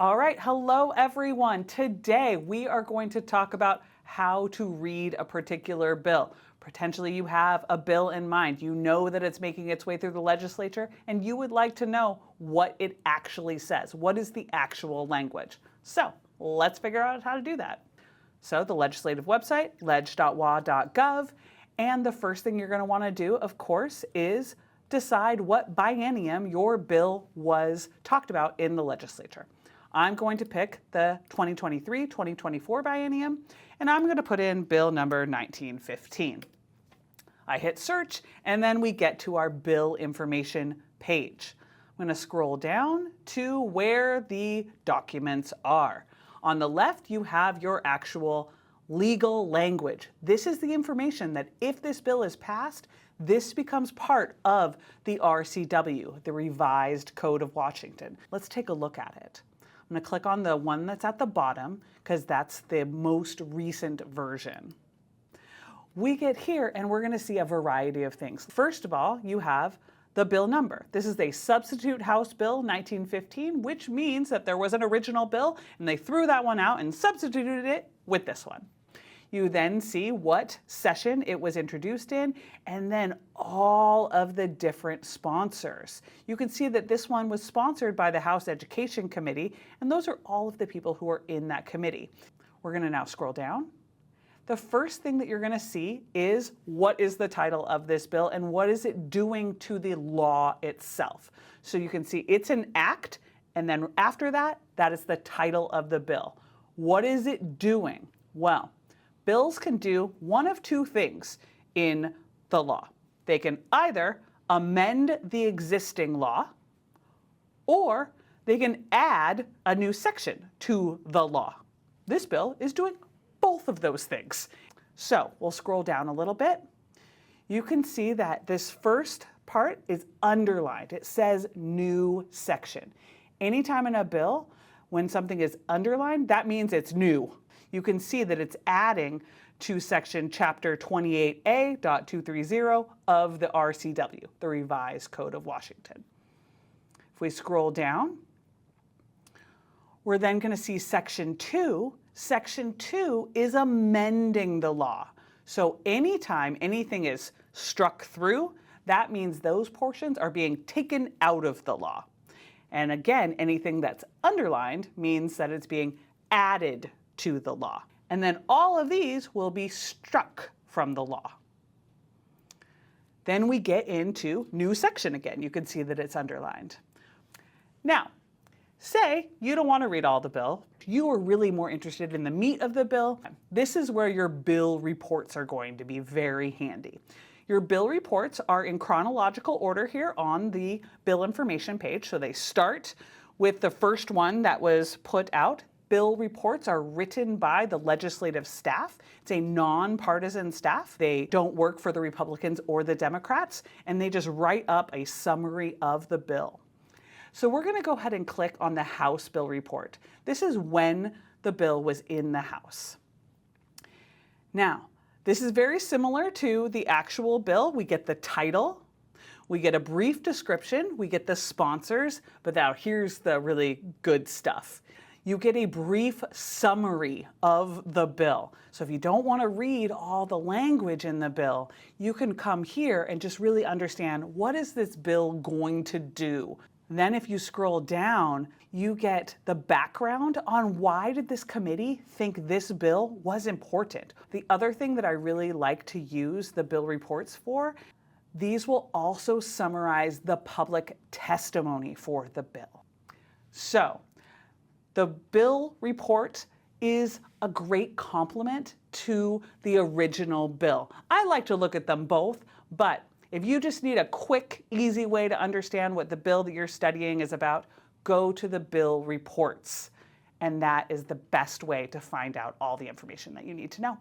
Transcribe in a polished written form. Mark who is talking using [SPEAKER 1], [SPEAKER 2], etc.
[SPEAKER 1] All right, hello everyone. Today we are going to talk about how to read a particular bill. Potentially you have a bill in mind. You know that it's making its way through the legislature and you would like to know what it actually says. What is the actual language? So let's figure out how to do that. So the legislative website, leg.wa.gov, and the first thing you're going to want to do, of course, is decide what biennium your bill was talked about in the legislature. I'm going to pick the 2023-2024 biennium, and I'm going to put in bill number 1915. I hit search, and then we get to our bill information page. I'm going to scroll down to where the documents are. On the left, you have your actual legal language. This is the information that if this bill is passed, this becomes part of the RCW, the Revised Code of Washington. Let's take a look at it. I'm going to click on the one that's at the bottom because that's the most recent version. We get here and we're going to see a variety of things. First of all, you have the bill number. This is a substitute House Bill 1915, which means that there was an original bill and they threw that one out and substituted it with this one. You then see what session it was introduced in, and then all of the different sponsors. You can see that this one was sponsored by the House Education Committee, and those are all of the people who are in that committee. We're going to now scroll down. The first thing that you're going to see is what is the title of this bill and what is it doing to the law itself. So you can see it's an act, and then after that, that is the title of the bill. What is it doing? Well, bills can do one of two things in the law. They can either amend the existing law, or they can add a new section to the law. This bill is doing both of those things. So we'll scroll down a little bit. You can see that this first part is underlined. It says new section. Anytime in a bill, when something is underlined, that means it's new. You can see that it's adding to section chapter 28A.230 of the RCW, the Revised Code of Washington. If we scroll down, we're then going to see section 2. Section 2 is amending the law. So anytime anything is struck through, that means those portions are being taken out of the law. And again, anything that's underlined means that it's being added to the law. And then all of these will be struck from the law. Then we get into new section again. You can see that it's underlined. Now, say you don't want to read all the bill. You are really more interested in the meat of the bill. This is where your bill reports are going to be very handy. Your bill reports are in chronological order here on the bill information page. So they start with the first one that was put out. Bill reports are written by the legislative staff. It's a nonpartisan staff. They don't work for the Republicans or the Democrats, and they just write up a summary of the bill. So we're going to go ahead and click on the House Bill Report. This is when the bill was in the House. Now, this is very similar to the actual bill. We get the title, we get a brief description, we get the sponsors, but now here's the really good stuff. You get a brief summary of the bill. So if you don't want to read all the language in the bill, you can come here and just really understand what is this bill going to do. Then if you scroll down, you get the background on why did this committee think this bill was important. The other thing that I really like to use the bill reports for, these will also summarize the public testimony for the bill. So the bill report is a great complement to the original bill. I like to look at them both, but if you just need a quick, easy way to understand what the bill that you're studying is about, go to the bill reports. And that is the best way to find out all the information that you need to know.